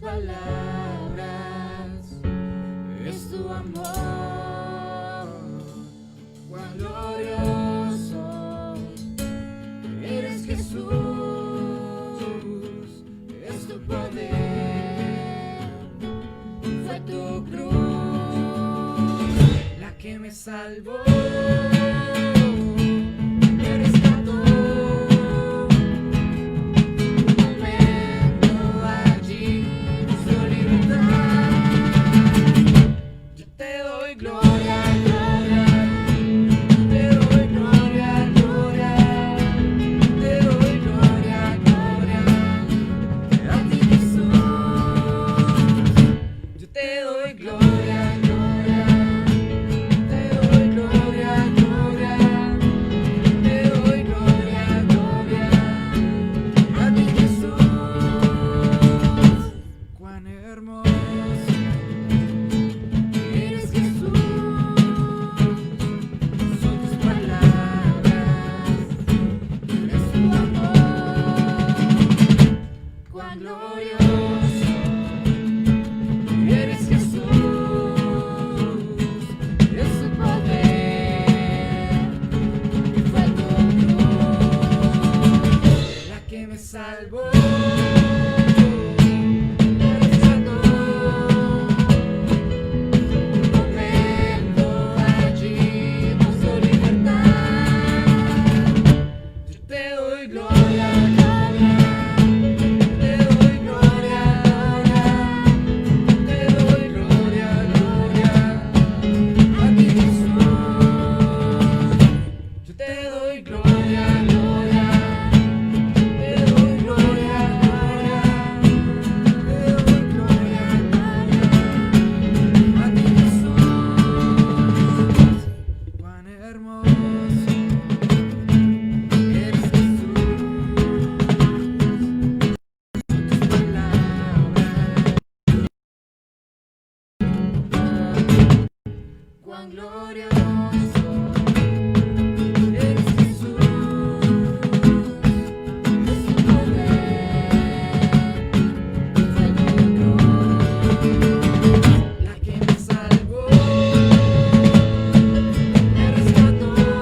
palabras, es tu amor, cuán glorioso eres Jesús, es tu poder, fue tu cruz la que me salvó. Salvó. Cuán glorioso eres Jesús, es tu poder, fue tu cruz la que me salvó, me rescató, un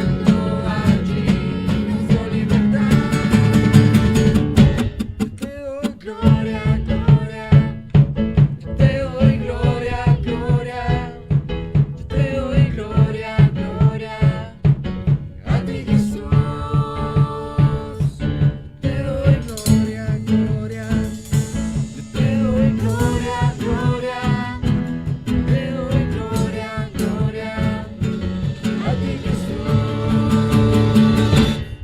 momento allí nos dio libertad. Te doy gloria, gloria. Te doy gloria, gloria, a ti Jesús. Te doy gloria, gloria, te doy gloria, gloria, te doy gloria, gloria, a ti Jesús.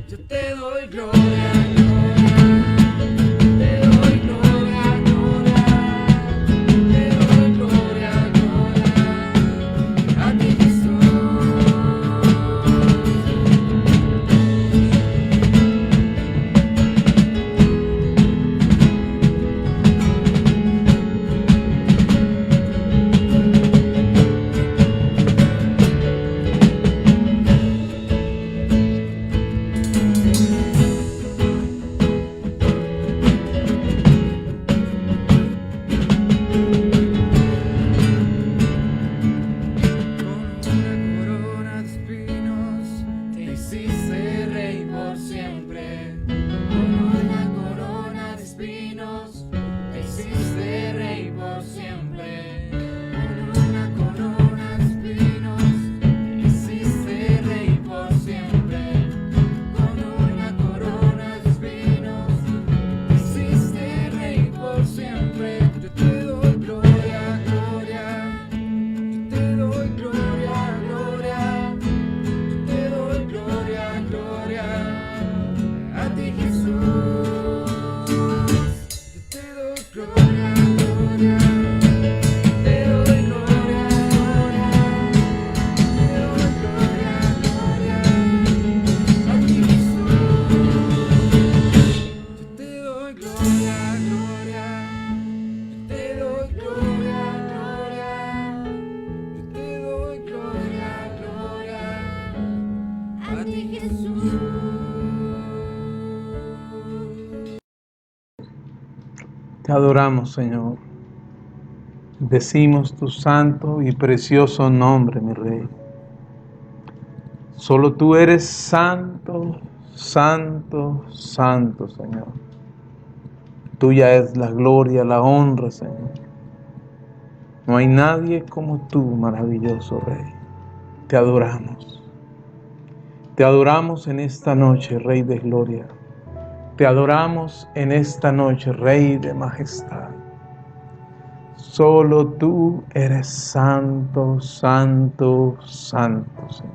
Yo te doy gloria, gloria, te doy gloria, gloria. Te adoramos, Señor. Decimos tu santo y precioso nombre, mi Rey. Solo tú eres santo, santo, santo, Señor. Tuya es la gloria, la honra, Señor. No hay nadie como tú, maravilloso Rey. Te adoramos. Te adoramos en esta noche, Rey de gloria. Te adoramos en esta noche, Rey de majestad. Solo tú eres santo, santo, santo, Señor.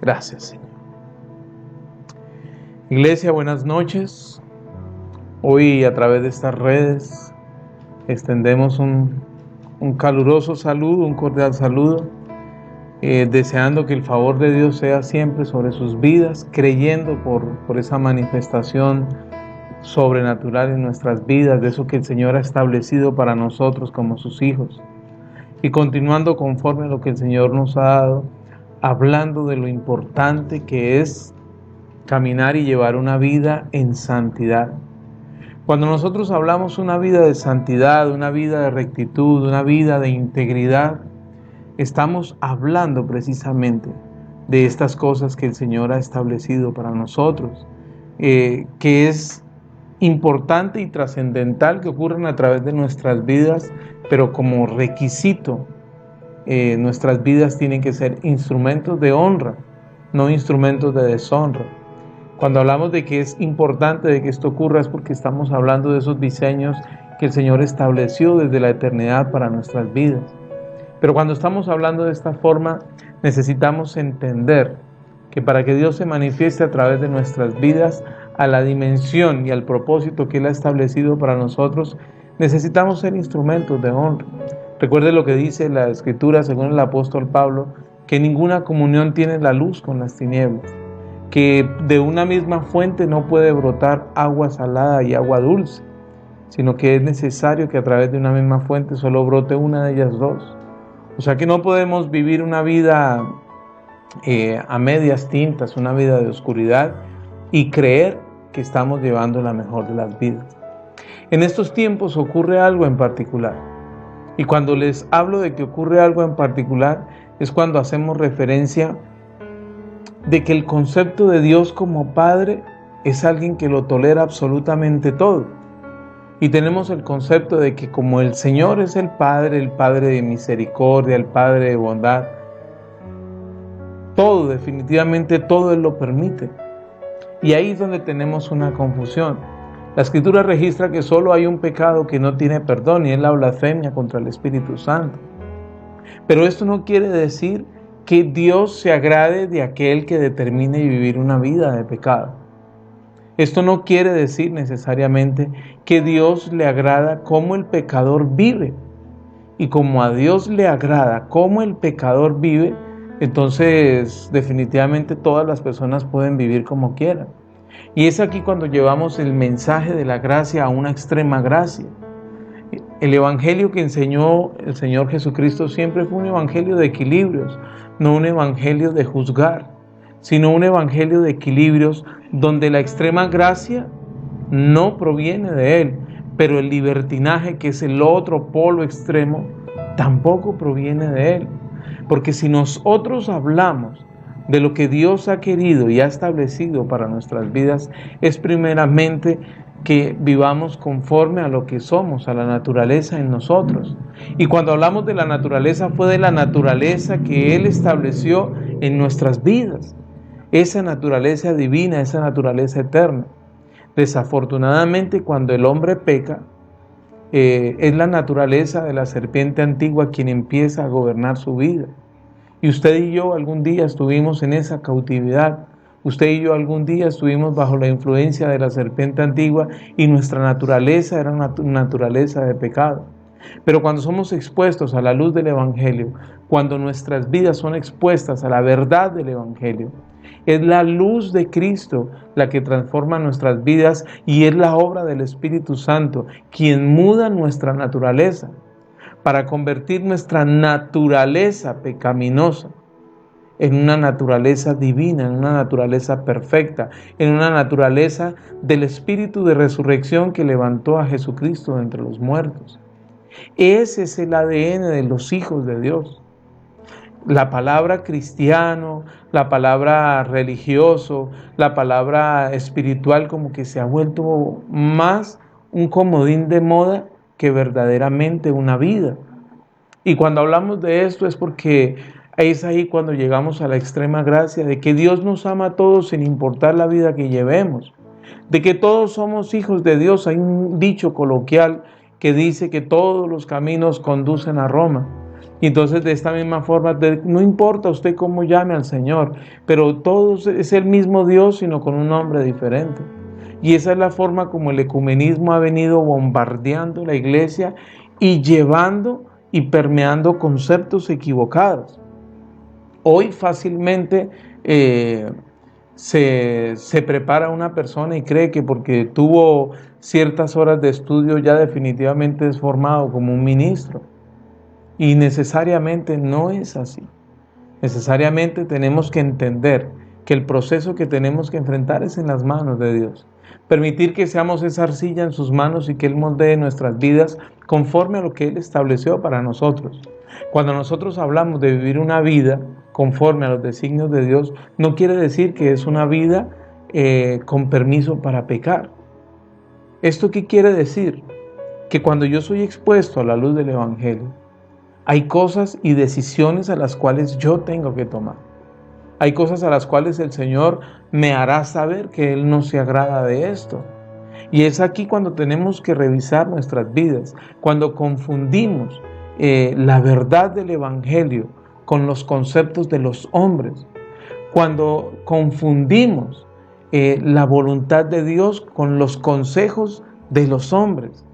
Gracias, Señor. Iglesia, buenas noches. Hoy a través de estas redes extendemos un caluroso saludo, un cordial saludo, deseando que el favor de Dios sea siempre sobre sus vidas, creyendo por esa manifestación sobrenatural en nuestras vidas, de eso que el Señor ha establecido para nosotros como sus hijos, y continuando conforme a lo que el Señor nos ha dado, hablando de lo importante que es caminar y llevar una vida en santidad. Cuando nosotros hablamos una vida de santidad, una vida de rectitud, una vida de integridad, estamos hablando precisamente de estas cosas que el Señor ha establecido para nosotros, que es importante y trascendental que ocurran a través de nuestras vidas, pero como requisito, nuestras vidas tienen que ser instrumentos de honra, no instrumentos de deshonra. Cuando hablamos de que es importante de que esto ocurra es porque estamos hablando de esos diseños que el Señor estableció desde la eternidad para nuestras vidas. Pero cuando estamos hablando de esta forma, necesitamos entender que para que Dios se manifieste a través de nuestras vidas a la dimensión y al propósito que Él ha establecido para nosotros, necesitamos ser instrumentos de honra. Recuerde lo que dice la Escritura según el apóstol Pablo, que ninguna comunión tiene la luz con las tinieblas, que de una misma fuente no puede brotar agua salada y agua dulce, sino que es necesario que a través de una misma fuente solo brote una de ellas dos. O sea que no podemos vivir una vida a medias tintas, una vida de oscuridad, y creer que estamos llevando la mejor de las vidas. En estos tiempos ocurre algo en particular. Y cuando les hablo de que ocurre algo en particular, es cuando hacemos referencia de que el concepto de Dios como Padre es alguien que lo tolera absolutamente todo. Y tenemos el concepto de que como el Señor es el Padre de misericordia, el Padre de bondad, todo, definitivamente todo Él lo permite. Y ahí es donde tenemos una confusión. La Escritura registra que solo hay un pecado que no tiene perdón y es la blasfemia contra el Espíritu Santo. Pero esto no quiere decir que Dios se agrade de aquel que determine vivir una vida de pecado. Esto no quiere decir necesariamente que Dios le agrada cómo el pecador vive. Y como a Dios le agrada cómo el pecador vive, entonces definitivamente todas las personas pueden vivir como quieran. Y es aquí cuando llevamos el mensaje de la gracia a una extrema gracia. El evangelio que enseñó el Señor Jesucristo siempre fue un evangelio de equilibrios, no un evangelio de juzgar, sino un evangelio de equilibrios donde la extrema gracia no proviene de Él, pero el libertinaje, que es el otro polo extremo, tampoco proviene de Él. Porque si nosotros hablamos de lo que Dios ha querido y ha establecido para nuestras vidas, es primeramente que vivamos conforme a lo que somos, a la naturaleza en nosotros. Y cuando hablamos de la naturaleza, fue de la naturaleza que Él estableció en nuestras vidas. Esa naturaleza divina, esa naturaleza eterna. Desafortunadamente, cuando el hombre peca, es la naturaleza de la serpiente antigua quien empieza a gobernar su vida. Y usted y yo algún día estuvimos en esa cautividad. Usted y yo algún día estuvimos bajo la influencia de la serpiente antigua y nuestra naturaleza era una naturaleza de pecado. Pero cuando somos expuestos a la luz del Evangelio, cuando nuestras vidas son expuestas a la verdad del Evangelio, es la luz de Cristo la que transforma nuestras vidas y es la obra del Espíritu Santo quien muda nuestra naturaleza para convertir nuestra naturaleza pecaminosa en una naturaleza divina, en una naturaleza perfecta, en una naturaleza del espíritu de resurrección que levantó a Jesucristo de entre los muertos. Ese es el ADN de los hijos de Dios. La palabra cristiano, la palabra religioso, la palabra espiritual como que se ha vuelto más un comodín de moda que verdaderamente una vida. Y cuando hablamos de esto es porque es ahí cuando llegamos a la extrema gracia de que Dios nos ama a todos sin importar la vida que llevemos, de que todos somos hijos de Dios. Hay un dicho coloquial que dice que todos los caminos conducen a Roma. Y entonces de esta misma forma, no importa usted cómo llame al Señor, pero todos es el mismo Dios, sino con un nombre diferente. Y esa es la forma como el ecumenismo ha venido bombardeando la iglesia y llevando y permeando conceptos equivocados. Hoy fácilmente se prepara una persona y cree que porque tuvo ciertas horas de estudio ya definitivamente es formado como un ministro. Y necesariamente no es así. Necesariamente tenemos que entender que el proceso que tenemos que enfrentar es en las manos de Dios. Permitir que seamos esa arcilla en sus manos y que Él moldee nuestras vidas conforme a lo que Él estableció para nosotros. Cuando nosotros hablamos de vivir una vida conforme a los designios de Dios, no quiere decir que es una vida con permiso para pecar. ¿Esto qué quiere decir? Que cuando yo soy expuesto a la luz del Evangelio, hay cosas y decisiones a las cuales yo tengo que tomar. Hay cosas a las cuales el Señor me hará saber que Él no se agrada de esto. Y es aquí cuando tenemos que revisar nuestras vidas, cuando confundimos la verdad del Evangelio con los conceptos de los hombres, cuando confundimos la voluntad de Dios con los consejos de los hombres.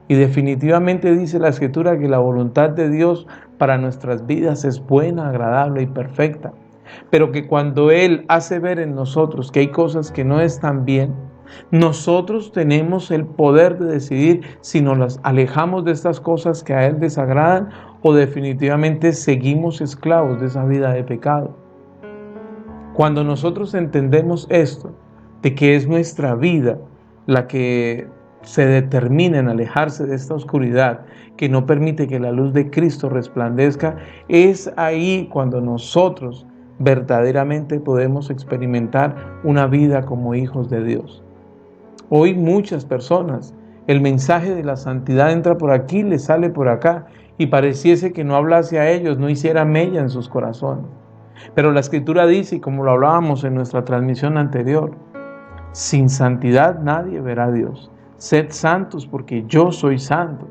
Y definitivamente dice la Escritura que la voluntad de Dios para nuestras vidas es buena, agradable y perfecta. Pero que cuando Él hace ver en nosotros que hay cosas que no están bien, nosotros tenemos el poder de decidir si nos las alejamos de estas cosas que a Él desagradan o definitivamente seguimos esclavos de esa vida de pecado. Cuando nosotros entendemos esto, de que es nuestra vida la que se determina en alejarse de esta oscuridad que no permite que la luz de Cristo resplandezca, es ahí cuando nosotros verdaderamente podemos experimentar una vida como hijos de Dios. Hoy muchas personas, el mensaje de la santidad entra por aquí, le sale por acá, y pareciese que no hablase a ellos, no hiciera mella en sus corazones. Pero la Escritura dice, y como lo hablábamos en nuestra transmisión anterior, sin santidad nadie verá a Dios. Sed santos porque yo soy santo.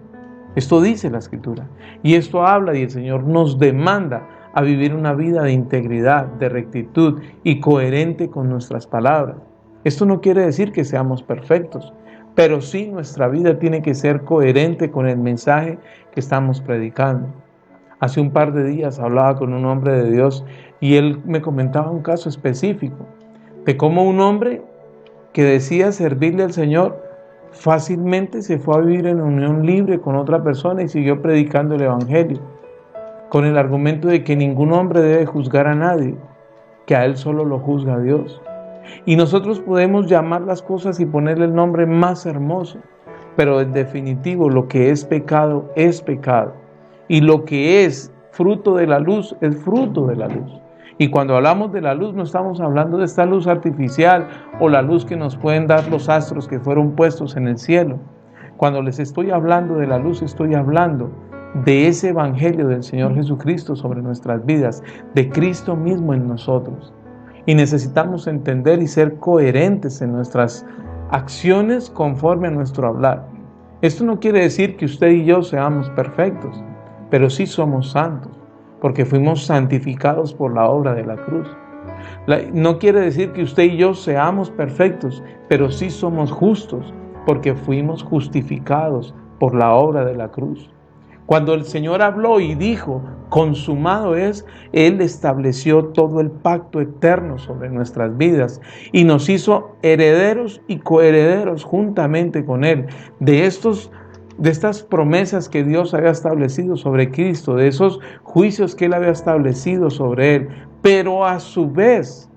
Esto dice la Escritura. Y esto habla y el Señor nos demanda a vivir una vida de integridad, de rectitud y coherente con nuestras palabras. Esto no quiere decir que seamos perfectos, pero sí nuestra vida tiene que ser coherente con el mensaje que estamos predicando. Hace un par de días hablaba con un hombre de Dios y él me comentaba un caso específico de cómo un hombre que decía servirle al Señor fácilmente se fue a vivir en unión libre con otra persona y siguió predicando el Evangelio, con el argumento de que ningún hombre debe juzgar a nadie, que a él solo lo juzga Dios. Y nosotros podemos llamar las cosas y ponerle el nombre más hermoso, pero en definitivo lo que es pecado, y lo que es fruto de la luz, es fruto de la luz. Y cuando hablamos de la luz, no estamos hablando de esta luz artificial o la luz que nos pueden dar los astros que fueron puestos en el cielo. Cuando les estoy hablando de la luz, estoy hablando de ese evangelio del Señor Jesucristo sobre nuestras vidas, de Cristo mismo en nosotros. Y necesitamos entender y ser coherentes en nuestras acciones conforme a nuestro hablar. Esto no quiere decir que usted y yo seamos perfectos, pero sí somos santos, porque fuimos santificados por la obra de la cruz. No quiere decir que usted y yo seamos perfectos, pero sí somos justos, porque fuimos justificados por la obra de la cruz. Cuando el Señor habló y dijo, consumado es, Él estableció todo el pacto eterno sobre nuestras vidas y nos hizo herederos y coherederos juntamente con Él de estas promesas que Dios había establecido sobre Cristo, de esos juicios que Él había establecido sobre Él, pero a su vez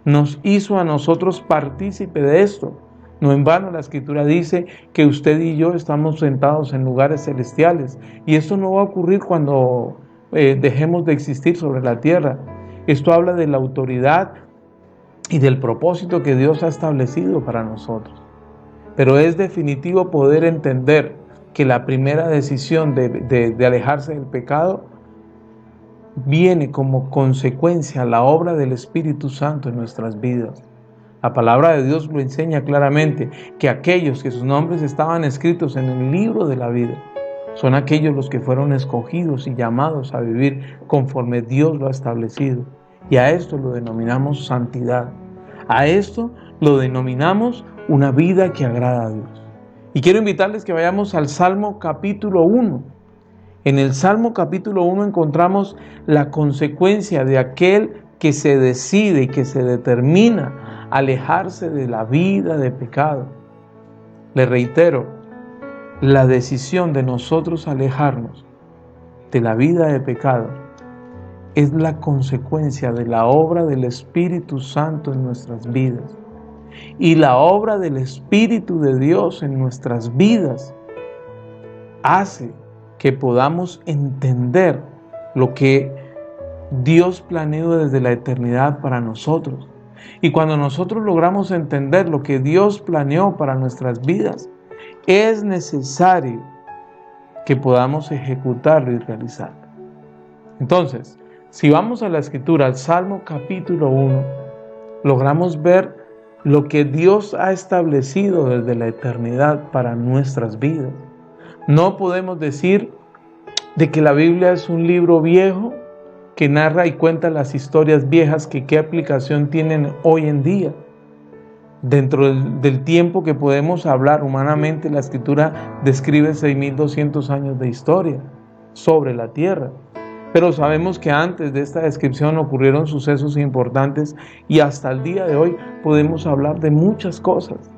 nos hizo a nosotros partícipe de esto. No en vano la Escritura dice que usted y yo estamos sentados en lugares celestiales, y esto no va a ocurrir cuando dejemos de existir sobre la tierra. Esto habla de la autoridad y del propósito que Dios ha establecido para nosotros. Pero es definitivo poder entender que la primera decisión de alejarse del pecado viene como consecuencia a la obra del Espíritu Santo en nuestras vidas. La palabra de Dios lo enseña claramente, que aquellos que sus nombres estaban escritos en el libro de la vida son aquellos los que fueron escogidos y llamados a vivir conforme Dios lo ha establecido. Y a esto lo denominamos santidad. A esto lo denominamos una vida que agrada a Dios. Y quiero invitarles que vayamos al Salmo capítulo 1. En el Salmo capítulo 1 encontramos la consecuencia de aquel que se decide y que se determina a alejarse de la vida de pecado. Le reitero, la decisión de nosotros alejarnos de la vida de pecado es la consecuencia de la obra del Espíritu Santo en nuestras vidas. Y la obra del Espíritu de Dios en nuestras vidas hace que podamos entender lo que Dios planeó desde la eternidad para nosotros. Y cuando nosotros logramos entender lo que Dios planeó para nuestras vidas, es necesario que podamos ejecutarlo y realizarlo. Entonces, si vamos a la Escritura, al Salmo capítulo 1, logramos ver lo que Dios ha establecido desde la eternidad para nuestras vidas. No podemos decir de que la Biblia es un libro viejo que narra y cuenta las historias viejas que qué aplicación tienen hoy en día. Dentro del tiempo que podemos hablar humanamente, la Escritura describe 6.200 años de historia sobre la tierra. Pero sabemos que antes de esta descripción ocurrieron sucesos importantes y hasta el día de hoy podemos hablar de muchas cosas.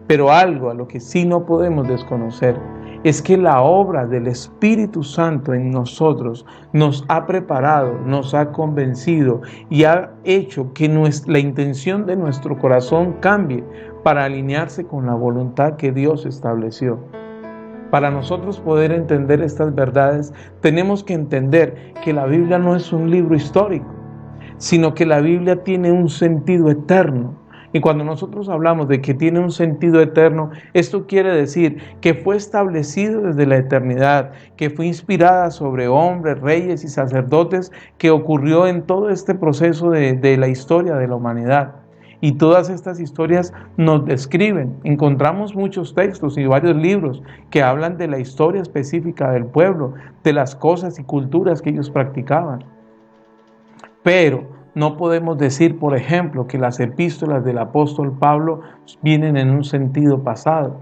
Pero algo a lo que sí no podemos desconocer es que la obra del Espíritu Santo en nosotros nos ha preparado, nos ha convencido y ha hecho que la intención de nuestro corazón cambie para alinearse con la voluntad que Dios estableció. Para nosotros poder entender estas verdades, tenemos que entender que la Biblia no es un libro histórico, sino que la Biblia tiene un sentido eterno. Y cuando nosotros hablamos de que tiene un sentido eterno, esto quiere decir que fue establecido desde la eternidad, que fue inspirada sobre hombres, reyes y sacerdotes, que ocurrió en todo este proceso de la historia de la humanidad. Y todas estas historias nos describen. Encontramos muchos textos y varios libros que hablan de la historia específica del pueblo, de las cosas y culturas que ellos practicaban. Pero no podemos decir, por ejemplo, que las epístolas del apóstol Pablo vienen en un sentido pasado,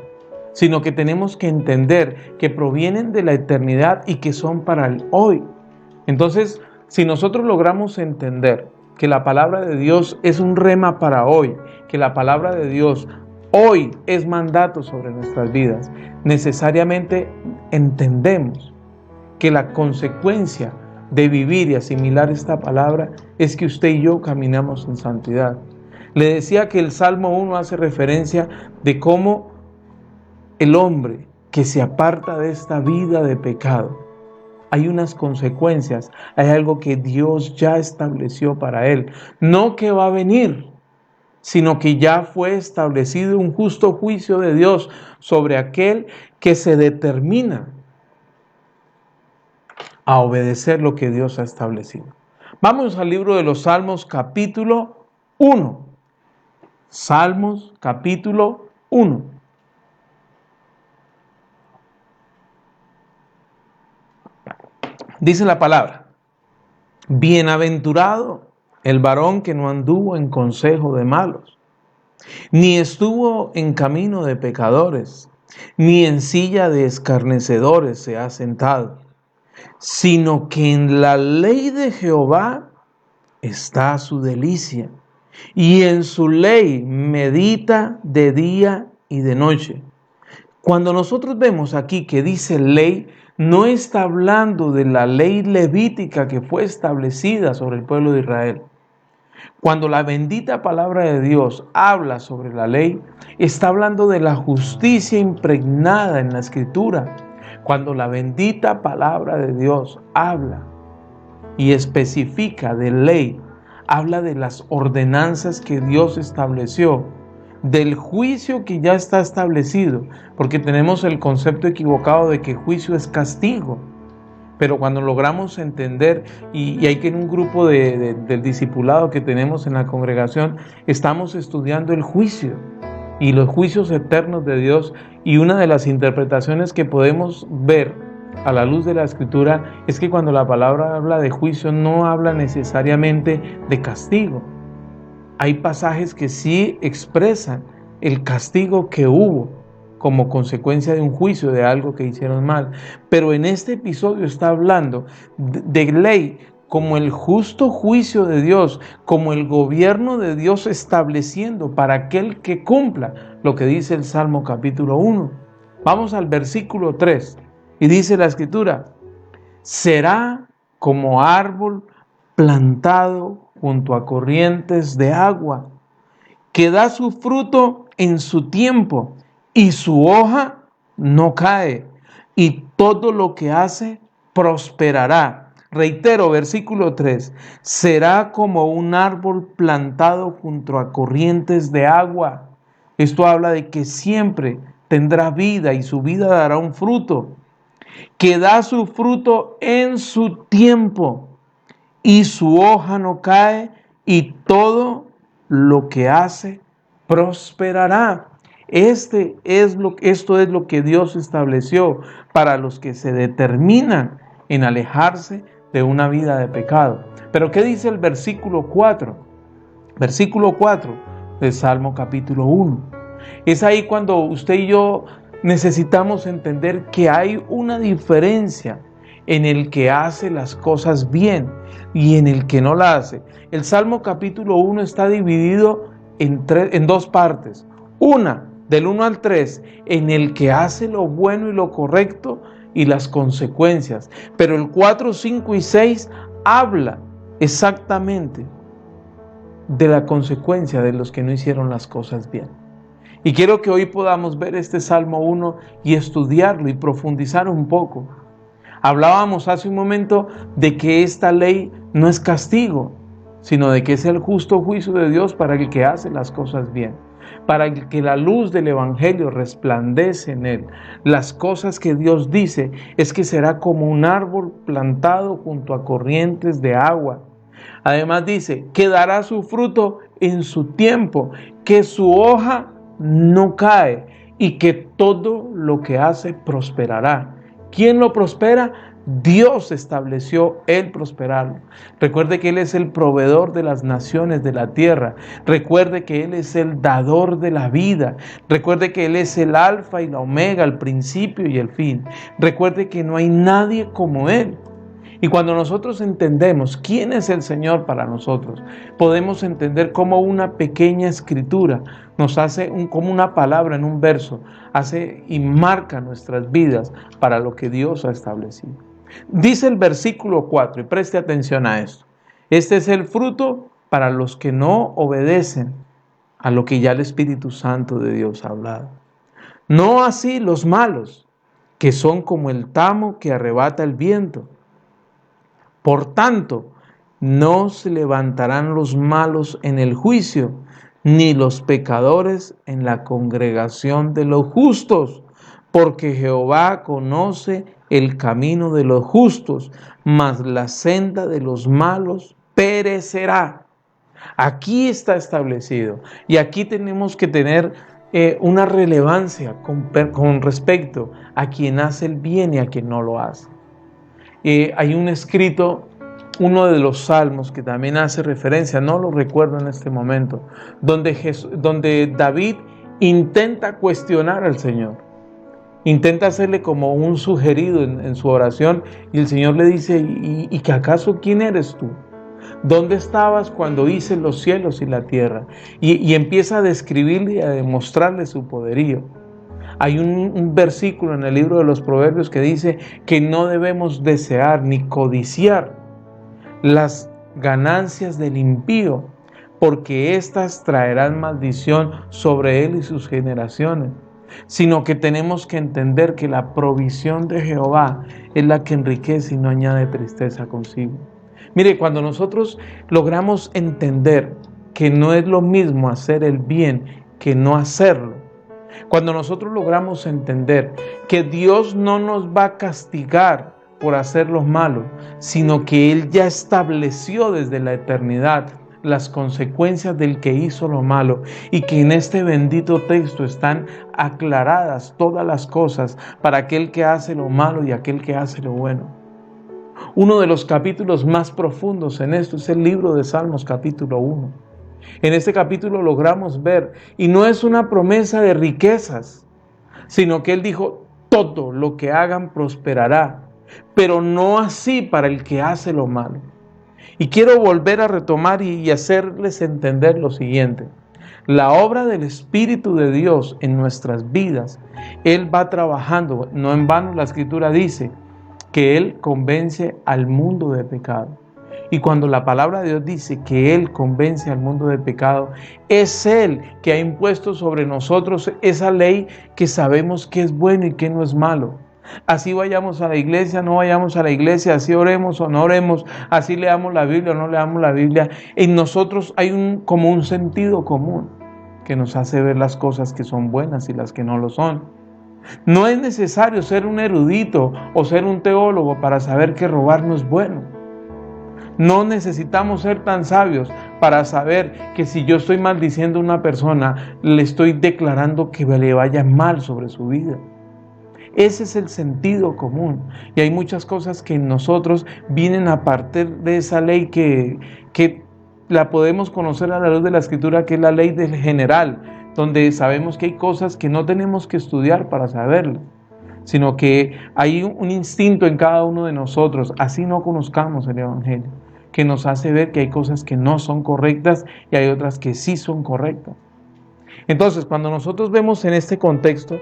sino que tenemos que entender que provienen de la eternidad y que son para el hoy. Entonces, si nosotros logramos entender que la palabra de Dios es un rema para hoy, que la palabra de Dios hoy es mandato sobre nuestras vidas, necesariamente entendemos que la consecuencia de vivir y asimilar esta palabra es que usted y yo caminamos en santidad. Le decía que el Salmo 1 hace referencia de cómo el hombre que se aparta de esta vida de pecado, hay unas consecuencias, hay algo que Dios ya estableció para él. No que va a venir, sino que ya fue establecido un justo juicio de Dios sobre aquel que se determina a obedecer lo que Dios ha establecido. Vamos al libro de los Salmos capítulo 1. Salmos capítulo 1. Dice la palabra: bienaventurado el varón que no anduvo en consejo de malos, ni estuvo en camino de pecadores, ni en silla de escarnecedores se ha sentado, sino que en la ley de Jehová está su delicia, y en su ley medita de día y de noche. Cuando nosotros vemos aquí que dice ley, no está hablando de la ley levítica que fue establecida sobre el pueblo de Israel. Cuando la bendita palabra de Dios habla sobre la ley, está hablando de la justicia impregnada en la Escritura. Cuando la bendita palabra de Dios habla y especifica de ley, habla de las ordenanzas que Dios estableció, del juicio que ya está establecido, porque tenemos el concepto equivocado de que juicio es castigo. Pero cuando logramos entender, y hay que en un grupo del discipulado que tenemos en la congregación, estamos estudiando el juicio y los juicios eternos de Dios, y una de las interpretaciones que podemos ver a la luz de la Escritura es que cuando la palabra habla de juicio no habla necesariamente de castigo. Hay pasajes que sí expresan el castigo que hubo como consecuencia de un juicio, de algo que hicieron mal. Pero en este episodio está hablando de ley como el justo juicio de Dios, como el gobierno de Dios estableciendo para aquel que cumpla lo que dice el Salmo capítulo 1. Vamos al versículo 3 y dice la Escritura: será como árbol plantado junto a corrientes de agua, que da su fruto en su tiempo, y su hoja no cae, y todo lo que hace prosperará. Reitero, versículo 3, será como un árbol plantado junto a corrientes de agua. Esto habla de que siempre tendrá vida y su vida dará un fruto, que da su fruto en su tiempo, y su hoja no cae, y todo lo que hace prosperará. Esto es lo que Dios estableció para los que se determinan en alejarse de una vida de pecado. Pero ¿qué dice el versículo 4? Versículo 4 del Salmo capítulo 1. Es ahí cuando usted y yo necesitamos entender que hay una diferencia en el que hace las cosas bien y en el que no la hace. El Salmo capítulo 1 está dividido en dos partes. Una, del 1 al 3, en el que hace lo bueno y lo correcto y las consecuencias. Pero el 4, 5 y 6 habla exactamente de la consecuencia de los que no hicieron las cosas bien. Y quiero que hoy podamos ver este Salmo 1 y estudiarlo y profundizar un poco. Hablábamos hace un momento de que esta ley no es castigo, sino de que es el justo juicio de Dios para el que hace las cosas bien, para el que la luz del Evangelio resplandece en él. Las cosas que Dios dice es que será como un árbol plantado junto a corrientes de agua. Además dice que dará su fruto en su tiempo, que su hoja no cae y que todo lo que hace prosperará. ¿Quién lo prospera? Dios estableció el prosperarlo. Recuerde que Él es el proveedor de las naciones de la tierra. Recuerde que Él es el dador de la vida. Recuerde que Él es el alfa y la omega, el principio y el fin. Recuerde que no hay nadie como Él. Y cuando nosotros entendemos quién es el Señor para nosotros, podemos entender cómo una pequeña escritura nos hace como una palabra en un verso, hace y marca nuestras vidas para lo que Dios ha establecido. Dice el versículo 4, y preste atención a esto: este es el fruto para los que no obedecen a lo que ya el Espíritu Santo de Dios ha hablado. No así los malos, que son como el tamo que arrebata el viento. Por tanto, no se levantarán los malos en el juicio, ni los pecadores en la congregación de los justos, porque Jehová conoce el camino de los justos, mas la senda de los malos perecerá. Aquí está establecido, y aquí tenemos que tener una relevancia con respecto a quien hace el bien y a quien no lo hace. Hay un escrito, uno de los salmos que también hace referencia, no lo recuerdo en este momento, donde David intenta cuestionar al Señor, intenta hacerle como un sugerido en su oración, y el Señor le dice: ¿y que acaso quién eres tú? ¿Dónde estabas cuando hice los cielos y la tierra? Y empieza a describirle y a demostrarle su poderío. Hay un versículo en el libro de los Proverbios que dice que no debemos desear ni codiciar las ganancias del impío, porque éstas traerán maldición sobre él y sus generaciones, sino que tenemos que entender que la provisión de Jehová es la que enriquece y no añade tristeza consigo. Mire, cuando nosotros logramos entender que no es lo mismo hacer el bien que no hacerlo, cuando nosotros logramos entender que Dios no nos va a castigar por hacer lo malo, sino que Él ya estableció desde la eternidad las consecuencias del que hizo lo malo, y que en este bendito texto están aclaradas todas las cosas para aquel que hace lo malo y aquel que hace lo bueno. Uno de los capítulos más profundos en esto es el libro de Salmos, capítulo 1. En este capítulo logramos ver, y no es una promesa de riquezas, sino que Él dijo: todo lo que hagan prosperará, pero no así para el que hace lo malo. Y quiero volver a retomar y hacerles entender lo siguiente: la obra del Espíritu de Dios en nuestras vidas, Él va trabajando. No en vano la Escritura dice que Él convence al mundo de pecado. Y cuando la palabra de Dios dice que Él convence al mundo de pecado, es Él que ha impuesto sobre nosotros esa ley que sabemos que es bueno y que no es malo. Así vayamos a la iglesia, no vayamos a la iglesia, así oremos o no oremos, así leamos la Biblia o no leamos la Biblia, en nosotros hay como un sentido común que nos hace ver las cosas que son buenas y las que no lo son. No es necesario ser un erudito o ser un teólogo para saber que robar no es bueno. No necesitamos ser tan sabios para saber que si yo estoy maldiciendo a una persona, le estoy declarando que le vaya mal sobre su vida. Ese es el sentido común. Y hay muchas cosas que en nosotros vienen a partir de esa ley que la podemos conocer a la luz de la Escritura, que es la ley del general, donde sabemos que hay cosas que no tenemos que estudiar para saberlas, sino que hay un instinto en cada uno de nosotros, así no conozcamos el Evangelio, que nos hace ver que hay cosas que no son correctas y hay otras que sí son correctas. Entonces, cuando nosotros vemos en este contexto,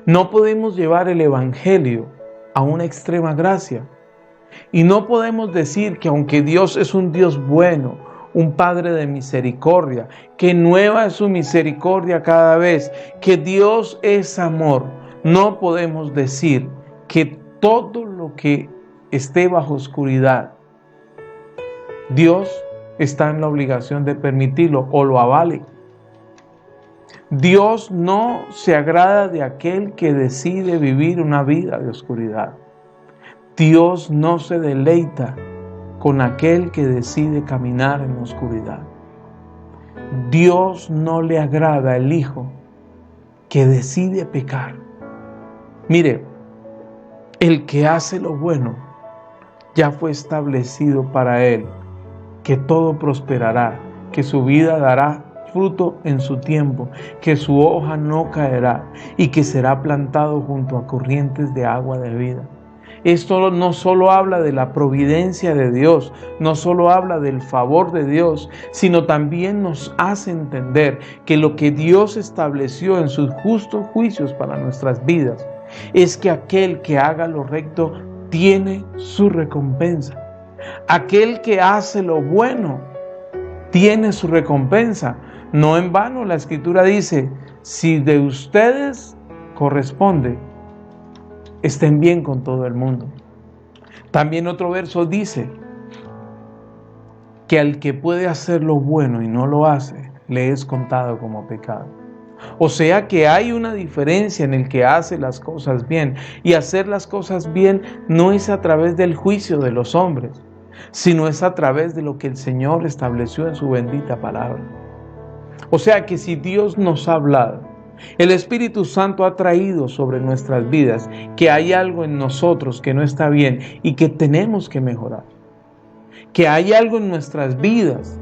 no podemos llevar el Evangelio a una extrema gracia. Y no podemos decir que aunque Dios es un Dios bueno, un Padre de misericordia, que nueva es su misericordia cada vez, que Dios es amor, no podemos decir que todo lo que esté bajo oscuridad, Dios está en la obligación de permitirlo o lo avale. Dios no se agrada de aquel que decide vivir una vida de oscuridad. Dios no se deleita con aquel que decide caminar en la oscuridad. Dios no le agrada al hijo que decide pecar. Mire, el que hace lo bueno ya fue establecido para él que todo prosperará, que su vida dará fruto en su tiempo, que su hoja no caerá y que será plantado junto a corrientes de agua de vida. Esto no solo habla de la providencia de Dios, no solo habla del favor de Dios, sino también nos hace entender que lo que Dios estableció en sus justos juicios para nuestras vidas es que aquel que haga lo recto tiene su recompensa. Aquel que hace lo bueno tiene su recompensa. No en vano la Escritura dice: si de ustedes corresponde, estén bien con todo el mundo. También otro verso dice que al que puede hacer lo bueno y no lo hace, le es contado como pecado. O sea que hay una diferencia en el que hace las cosas bien, y hacer las cosas bien no es a través del juicio de los hombres, sino es a través de lo que el Señor estableció en su bendita palabra. O sea que si Dios nos ha hablado, el Espíritu Santo ha traído sobre nuestras vidas que hay algo en nosotros que no está bien y que tenemos que mejorar, que hay algo en nuestras vidas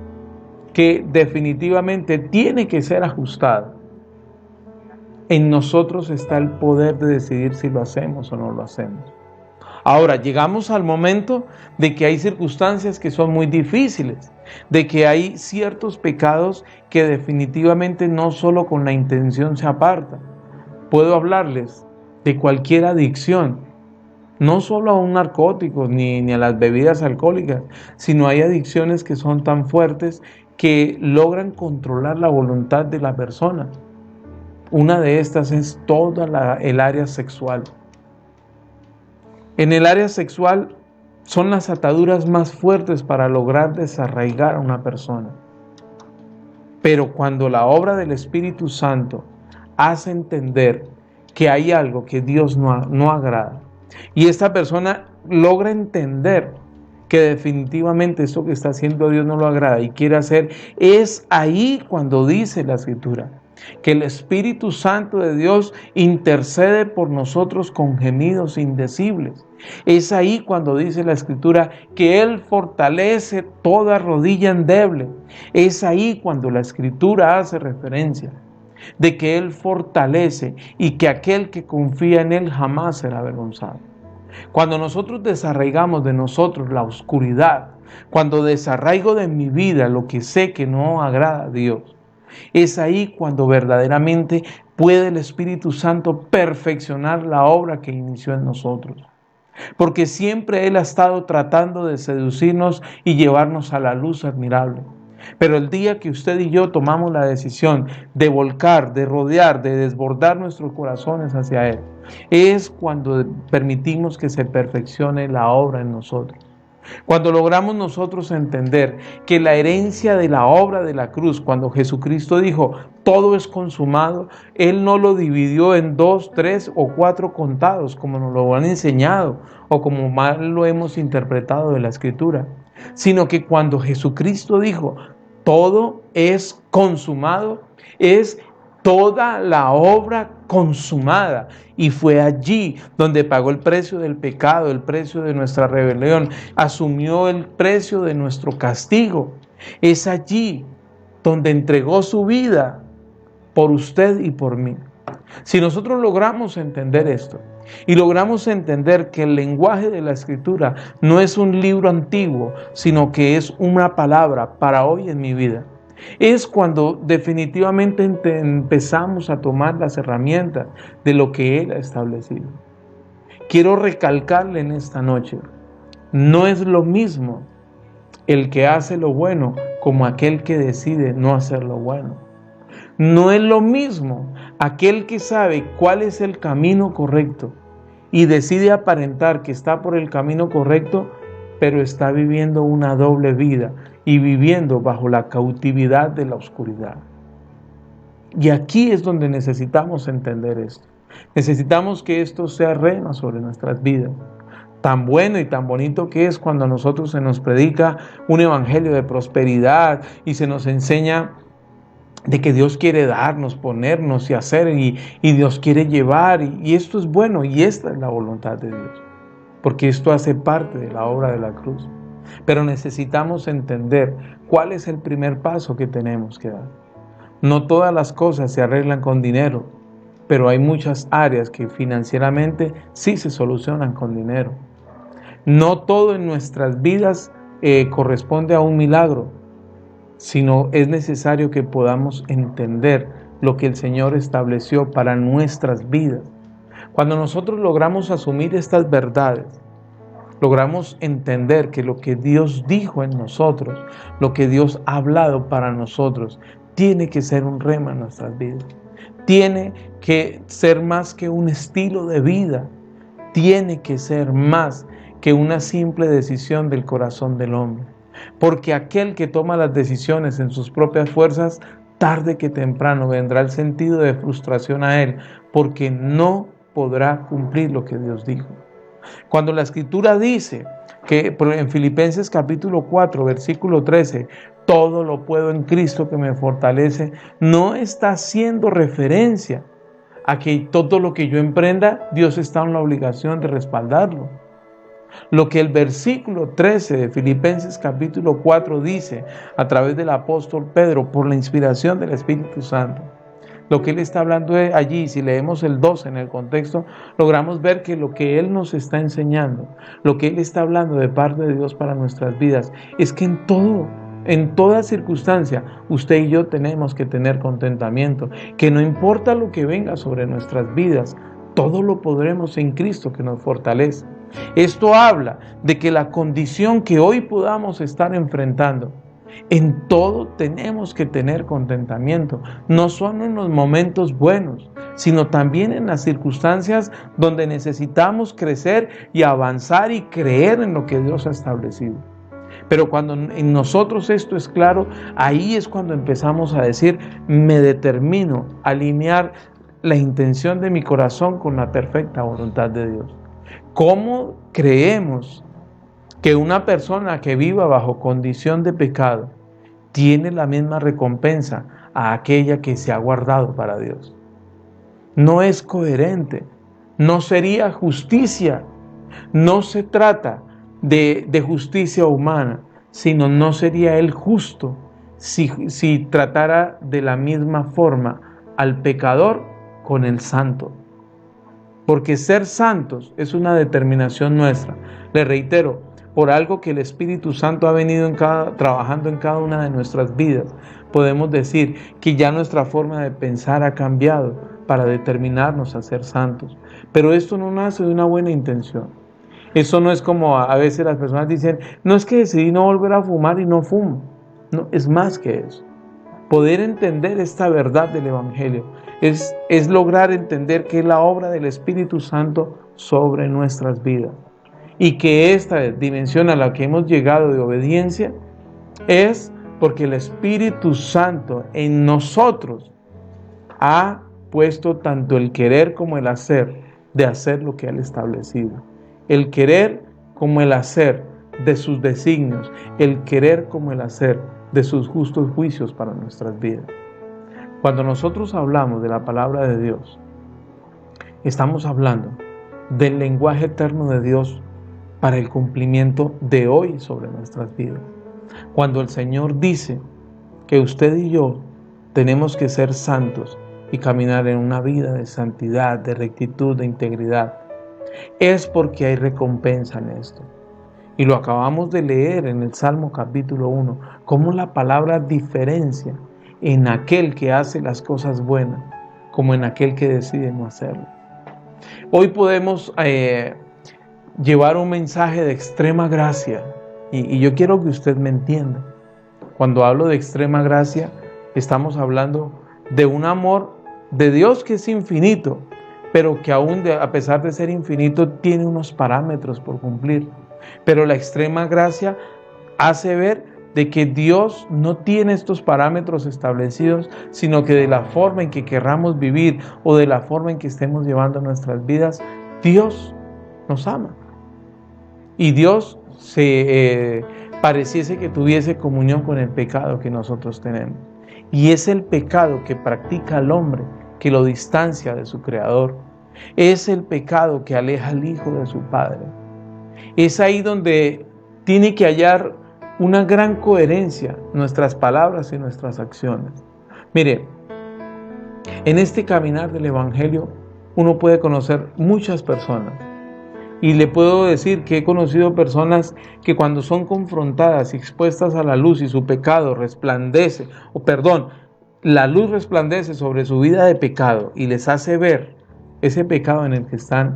que definitivamente tiene que ser ajustado. En nosotros está el poder de decidir si lo hacemos o no lo hacemos. Ahora, llegamos al momento de que hay circunstancias que son muy difíciles, de que hay ciertos pecados que definitivamente no solo con la intención se apartan. puedo hablarles de cualquier adicción, no solo a un narcótico ni a las bebidas alcohólicas, sino hay adicciones que son tan fuertes que logran controlar la voluntad de la persona. Una de estas es toda el área sexual. En el área sexual son las ataduras más fuertes para lograr desarraigar a una persona. Pero cuando la obra del Espíritu Santo hace entender que hay algo que Dios no agrada, y esta persona logra entender que definitivamente esto que está haciendo Dios no lo agrada y quiere hacer, es ahí cuando dice la Escritura que el Espíritu Santo de Dios intercede por nosotros con gemidos indecibles. Es ahí cuando dice la Escritura que Él fortalece toda rodilla endeble. Es ahí cuando la Escritura hace referencia de que Él fortalece y que aquel que confía en Él jamás será avergonzado. Cuando nosotros desarraigamos de nosotros la oscuridad, cuando desarraigo de mi vida lo que sé que no agrada a Dios, es ahí cuando verdaderamente puede el Espíritu Santo perfeccionar la obra que inició en nosotros. Porque siempre Él ha estado tratando de seducirnos y llevarnos a la luz admirable. Pero el día que usted y yo tomamos la decisión de volcar, de rodear, de desbordar nuestros corazones hacia Él, es cuando permitimos que se perfeccione la obra en nosotros. Cuando logramos nosotros entender que la herencia de la obra de la cruz, cuando Jesucristo dijo, todo es consumado, Él no lo dividió en 2, 3 o 4 contados, como nos lo han enseñado, o como mal lo hemos interpretado de la Escritura, sino que cuando Jesucristo dijo, todo es consumado, es toda la obra consumada. Y fue allí donde pagó el precio del pecado, el precio de nuestra rebelión, asumió el precio de nuestro castigo. Es allí donde entregó su vida por usted y por mí. Si nosotros logramos entender esto y logramos entender que el lenguaje de la Escritura no es un libro antiguo, sino que es una palabra para hoy en mi vida, es cuando definitivamente empezamos a tomar las herramientas de lo que Él ha establecido. Quiero recalcarle en esta noche, no es lo mismo el que hace lo bueno como aquel que decide no hacer lo bueno. No es lo mismo aquel que sabe cuál es el camino correcto y decide aparentar que está por el camino correcto, pero está viviendo una doble vida y viviendo bajo la cautividad de la oscuridad. Y aquí es donde necesitamos entender esto. Necesitamos que esto sea rema sobre nuestras vidas. Tan bueno y tan bonito que es cuando a nosotros se nos predica un evangelio de prosperidad y se nos enseña de que Dios quiere darnos, ponernos y hacer y Dios quiere llevar y esto es bueno y esta es la voluntad de Dios, porque esto hace parte de la obra de la cruz. Pero necesitamos entender cuál es el primer paso que tenemos que dar. No todas las cosas se arreglan con dinero, pero hay muchas áreas que financieramente sí se solucionan con dinero. No todo en nuestras vidas corresponde a un milagro, sino es necesario que podamos entender lo que el Señor estableció para nuestras vidas. Cuando nosotros logramos asumir estas verdades, logramos entender que lo que Dios dijo en nosotros, lo que Dios ha hablado para nosotros, tiene que ser un rema en nuestras vidas. Tiene que ser más que un estilo de vida. Tiene que ser más que una simple decisión del corazón del hombre. Porque aquel que toma las decisiones en sus propias fuerzas, tarde que temprano vendrá el sentido de frustración a él, porque no podrá cumplir lo que Dios dijo. Cuando la Escritura dice que en Filipenses capítulo 4, versículo 13, todo lo puedo en Cristo que me fortalece, no está haciendo referencia a que todo lo que yo emprenda, Dios está en la obligación de respaldarlo. Lo que el versículo 13 de Filipenses capítulo 4 dice a través del apóstol Pedro por la inspiración del Espíritu Santo. Lo que él está hablando allí, si leemos el 12 en el contexto, logramos ver que lo que él nos está enseñando, lo que él está hablando de parte de Dios para nuestras vidas, es que en todo En toda circunstancia, usted y yo tenemos que tener contentamiento, que no importa lo que venga sobre nuestras vidas, todo lo podremos en Cristo que nos fortalece. Esto habla de que la condición que hoy podamos estar enfrentando, en todo tenemos que tener contentamiento, no solo en los momentos buenos, sino también en las circunstancias donde necesitamos crecer y avanzar y creer en lo que Dios ha establecido. Pero cuando en nosotros esto es claro, ahí es cuando empezamos a decir, me determino a alinear la intención de mi corazón con la perfecta voluntad de Dios. ¿Cómo creemos que una persona que viva bajo condición de pecado tiene la misma recompensa a aquella que se ha guardado para Dios? No es coherente, no sería justicia, no se trata de justicia humana, sino no sería él justo si tratara de la misma forma al pecador con el santo. Porque ser santos es una determinación nuestra. Le reitero, por algo que el Espíritu Santo ha venido trabajando en cada una de nuestras vidas, podemos decir que ya nuestra forma de pensar ha cambiado para determinarnos a ser santos. Pero esto no nace de una buena intención. Eso no es como a veces las personas dicen, no es que decidí no volver a fumar y no fumo. No, es más que eso. Poder entender esta verdad del Evangelio es lograr entender que es la obra del Espíritu Santo sobre nuestras vidas. Y que esta dimensión a la que hemos llegado de obediencia es porque el Espíritu Santo en nosotros ha puesto tanto el querer como el hacer de hacer lo que Él ha establecido. El querer como el hacer de sus designios, el querer como el hacer de sus justos juicios para nuestras vidas. Cuando nosotros hablamos de la palabra de Dios, estamos hablando del lenguaje eterno de Dios para el cumplimiento de hoy sobre nuestras vidas. Cuando el Señor dice que usted y yo tenemos que ser santos y caminar en una vida de santidad, de rectitud, de integridad, es porque hay recompensa en esto. Y lo acabamos de leer en el Salmo capítulo 1, cómo la palabra diferencia en aquel que hace las cosas buenas, como en aquel que decide no hacerlo. Hoy podemos llevar un mensaje de extrema gracia, y yo quiero que usted me entienda. Cuando hablo de extrema gracia, estamos hablando de un amor de Dios que es infinito, pero que aún a pesar de ser infinito tiene unos parámetros por cumplir. Pero la extrema gracia hace ver de que Dios no tiene estos parámetros establecidos, sino que de la forma en que querramos vivir o de la forma en que estemos llevando nuestras vidas, Dios nos ama. Y Dios pareciese que tuviese comunión con el pecado que nosotros tenemos. Y es el pecado que practica el hombre que lo distancia de su Creador. Es el pecado que aleja al Hijo de su Padre. Es ahí donde tiene que hallar una gran coherencia nuestras palabras y nuestras acciones. Mire, en este caminar del Evangelio uno puede conocer muchas personas. Y le puedo decir que he conocido personas que cuando son confrontadas y expuestas a la luz y su pecado resplandece, la luz resplandece sobre su vida de pecado y les hace ver ese pecado en el que están,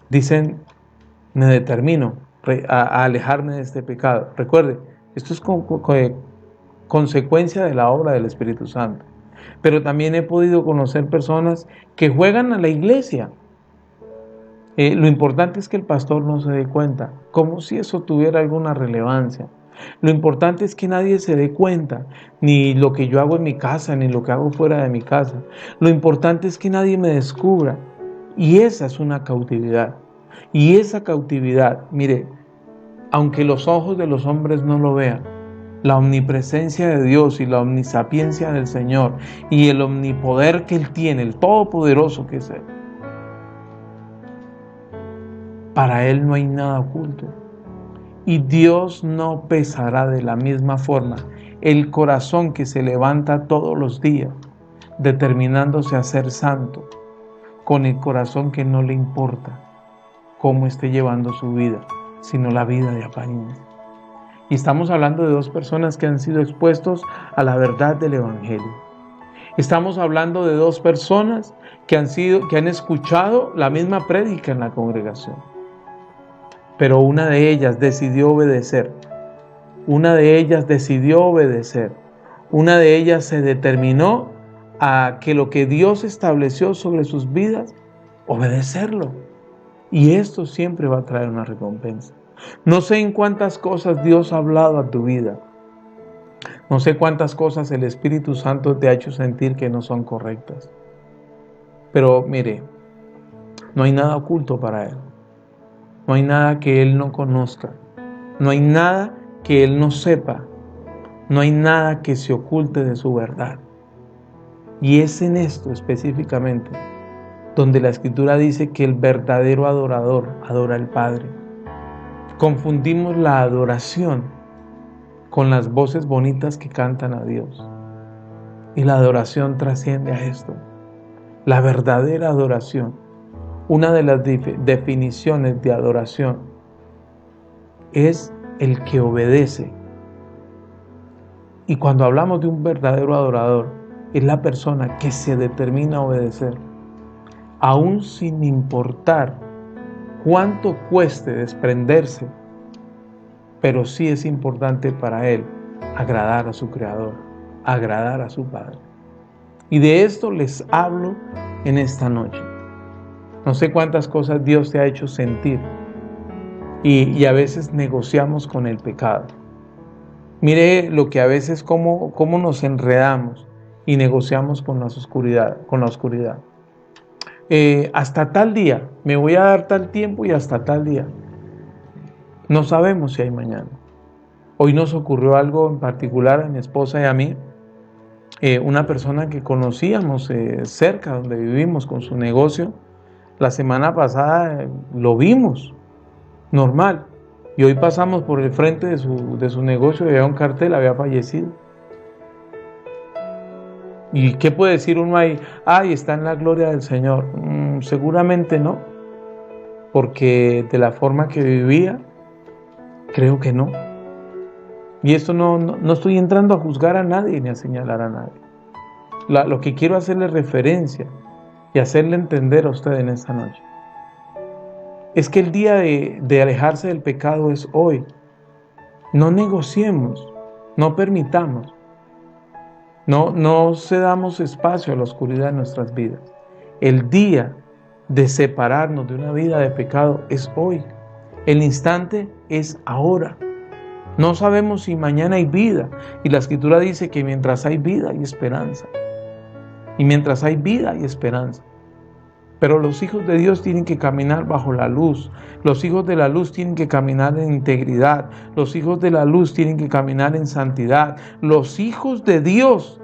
dicen, me determino a alejarme de este pecado. Recuerde, esto es consecuencia de la obra del Espíritu Santo. Pero también he podido conocer personas que juegan a la iglesia. Lo importante es que el pastor no se dé cuenta, como si eso tuviera alguna relevancia. Lo importante es que nadie se dé cuenta, ni lo que yo hago en mi casa, ni lo que hago fuera de mi casa. Lo importante es que nadie me descubra. Y esa es una cautividad. Y esa cautividad, mire, aunque los ojos de los hombres no lo vean, la omnipresencia de Dios y la omnisapiencia del Señor y el omnipoder que Él tiene, el todopoderoso que es Él, para Él no hay nada oculto. Y Dios no pesará de la misma forma el corazón que se levanta todos los días, determinándose a ser santo, con el corazón que no le importa cómo esté llevando su vida, sino la vida de apariencia. Y estamos hablando de dos personas que han sido expuestos a la verdad del Evangelio. Estamos hablando de dos personas que han escuchado la misma prédica en la congregación. Pero una de ellas decidió obedecer. Una de ellas decidió obedecer. Una de ellas se determinó a que lo que Dios estableció sobre sus vidas, obedecerlo. Y esto siempre va a traer una recompensa. No sé en cuántas cosas Dios ha hablado a tu vida. No sé cuántas cosas el Espíritu Santo te ha hecho sentir que no son correctas. Pero mire, no hay nada oculto para Él. No hay nada que Él no conozca. No hay nada que Él no sepa. No hay nada que se oculte de su verdad. Y es en esto específicamente donde la Escritura dice que el verdadero adorador adora al Padre. Confundimos la adoración con las voces bonitas que cantan a Dios. Y la adoración trasciende a esto. La verdadera adoración, una de las definiciones de adoración, es el que obedece. Y cuando hablamos de un verdadero adorador, es la persona que se determina a obedecer, aún sin importar cuánto cueste desprenderse, pero sí es importante para él agradar a su Creador, agradar a su Padre. Y de esto les hablo en esta noche. No sé cuántas cosas Dios te ha hecho sentir y a veces negociamos con el pecado. Mire lo que a veces cómo nos enredamos y negociamos con la oscuridad. Hasta tal día, me voy a dar tal tiempo y hasta tal día. No sabemos si hay mañana. Hoy nos ocurrió algo en particular a mi esposa y a mí. Una persona que conocíamos cerca donde vivimos con su negocio, la semana pasada lo vimos, normal. Y hoy pasamos por el frente de su negocio y había un cartel, había fallecido. ¿Y qué puede decir uno ahí? Ay, está en la gloria del Señor. Seguramente no, porque de la forma que vivía, creo que no. Y esto no estoy entrando a juzgar a nadie ni a señalar a nadie. Lo que quiero hacerle referencia y hacerle entender a usted en esta noche es que el día de alejarse del pecado es hoy. No negociemos, no permitamos, no cedamos espacio a la oscuridad en nuestras vidas. El día de separarnos de una vida de pecado es hoy. El instante es ahora. No sabemos si mañana hay vida. Y la Escritura dice que mientras hay vida hay esperanza. Y mientras hay vida hay esperanza. Pero los hijos de Dios tienen que caminar bajo la luz. Los hijos de la luz tienen que caminar en integridad. Los hijos de la luz tienen que caminar en santidad. Los hijos de Dios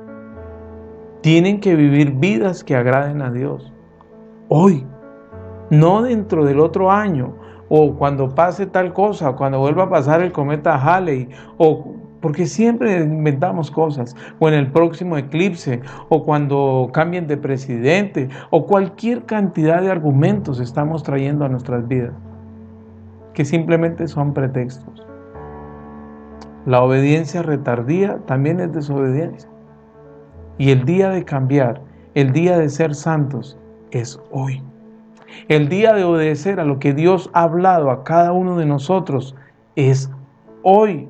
tienen que vivir vidas que agraden a Dios. Hoy, no dentro del otro año, o cuando pase tal cosa, o cuando vuelva a pasar el cometa Halley, o porque siempre inventamos cosas, o en el próximo eclipse, o cuando cambien de presidente, o cualquier cantidad de argumentos estamos trayendo a nuestras vidas, que simplemente son pretextos. La obediencia retardía también es desobediencia. Y el día de cambiar, el día de ser santos, es hoy. El día de obedecer a lo que Dios ha hablado a cada uno de nosotros es hoy.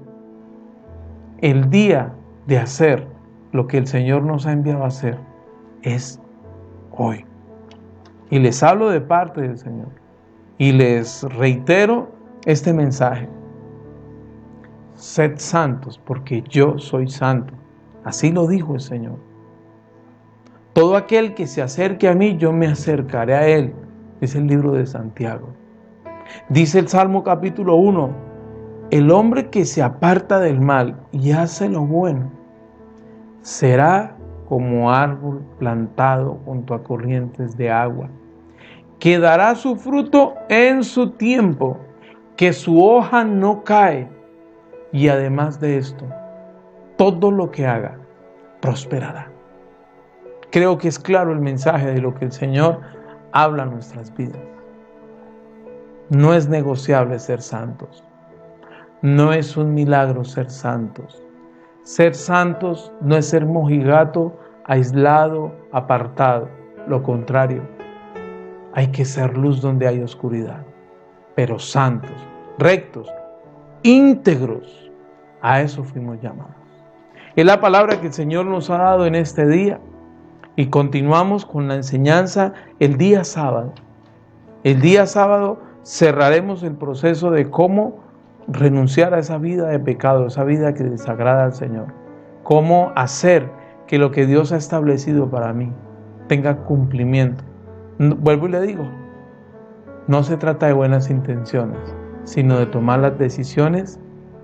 El día de hacer lo que el Señor nos ha enviado a hacer es hoy. Y les hablo de parte del Señor. Y les reitero este mensaje. Sed santos porque yo soy santo. Así lo dijo el Señor. Todo aquel que se acerque a mí, yo me acercaré a él. Es el libro de Santiago. Dice el Salmo capítulo 1. El hombre que se aparta del mal y hace lo bueno, será como árbol plantado junto a corrientes de agua, que dará su fruto en su tiempo, que su hoja no cae, y además de esto, todo lo que haga prosperará. Creo que es claro el mensaje de lo que el Señor habla en nuestras vidas. No es negociable ser santos. No es un milagro ser santos. Ser santos no es ser mojigato, aislado, apartado. Lo contrario, hay que ser luz donde hay oscuridad. Pero santos, rectos, íntegros, a eso fuimos llamados. Es la palabra que el Señor nos ha dado en este día. Y continuamos con la enseñanza el día sábado. El día sábado cerraremos el proceso de cómo renunciar a esa vida de pecado, esa vida que desagrada al Señor. Cómo hacer que lo que Dios ha establecido para mí tenga cumplimiento. Vuelvo y le digo, no se trata de buenas intenciones, sino de tomar las decisiones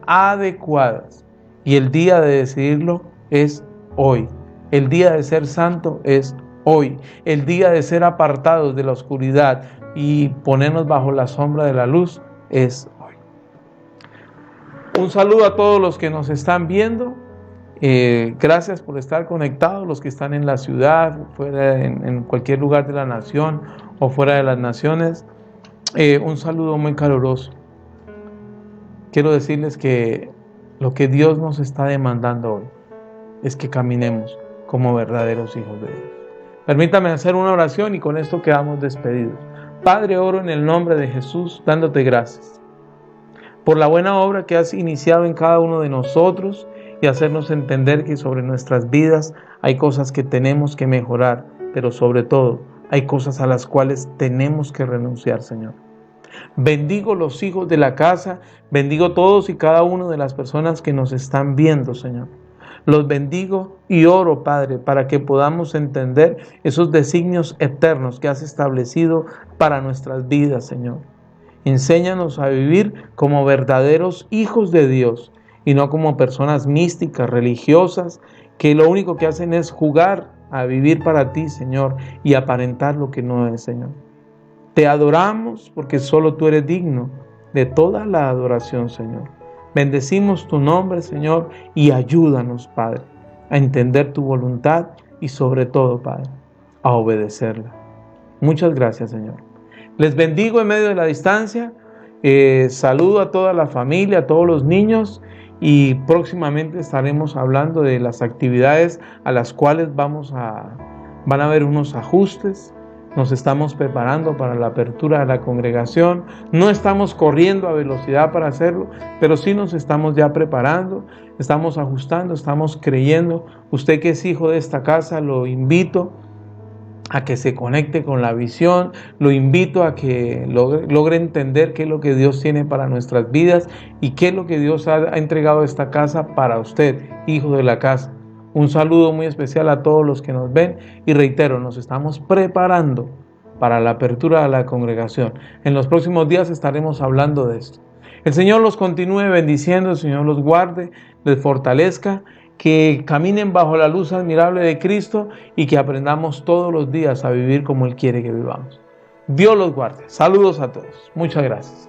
adecuadas. Y el día de decidirlo es hoy. El día de ser santo es hoy. El día de ser apartados de la oscuridad y ponernos bajo la sombra de la luz es hoy. Un saludo a todos los que nos están viendo. Gracias por estar conectados, los que están en la ciudad, fuera en cualquier lugar de la nación o fuera de las naciones. Un saludo muy caluroso. Quiero decirles que lo que Dios nos está demandando hoy es que caminemos como verdaderos hijos de Dios. Permítame hacer una oración y con esto quedamos despedidos. Padre, oro en el nombre de Jesús, dándote gracias por la buena obra que has iniciado en cada uno de nosotros y hacernos entender que sobre nuestras vidas hay cosas que tenemos que mejorar, pero sobre todo hay cosas a las cuales tenemos que renunciar, Señor. Bendigo los hijos de la casa, bendigo todos y cada uno de las personas que nos están viendo, Señor. Los bendigo y oro, Padre, para que podamos entender esos designios eternos que has establecido para nuestras vidas, Señor. Enséñanos a vivir como verdaderos hijos de Dios y no como personas místicas, religiosas, que lo único que hacen es jugar a vivir para ti, Señor, y aparentar lo que no es, Señor. Te adoramos porque solo tú eres digno de toda la adoración, Señor. Bendecimos tu nombre, Señor, y ayúdanos, Padre, a entender tu voluntad y sobre todo, Padre, a obedecerla. Muchas gracias, Señor. Les bendigo en medio de la distancia. Saludo a toda la familia, a todos los niños y próximamente estaremos hablando de las actividades a las cuales van a haber unos ajustes. Nos estamos preparando para la apertura de la congregación. No estamos corriendo a velocidad para hacerlo, pero sí nos estamos ya preparando, estamos ajustando, estamos creyendo. Usted que es hijo de esta casa, lo invito a que se conecte con la visión, lo invito a que logre entender qué es lo que Dios tiene para nuestras vidas y qué es lo que Dios ha entregado a esta casa para usted, hijo de la casa. Un saludo muy especial a todos los que nos ven y reitero, nos estamos preparando para la apertura de la congregación. En los próximos días estaremos hablando de esto. El Señor los continúe bendiciendo, el Señor los guarde, les fortalezca, que caminen bajo la luz admirable de Cristo y que aprendamos todos los días a vivir como Él quiere que vivamos. Dios los guarde. Saludos a todos. Muchas gracias.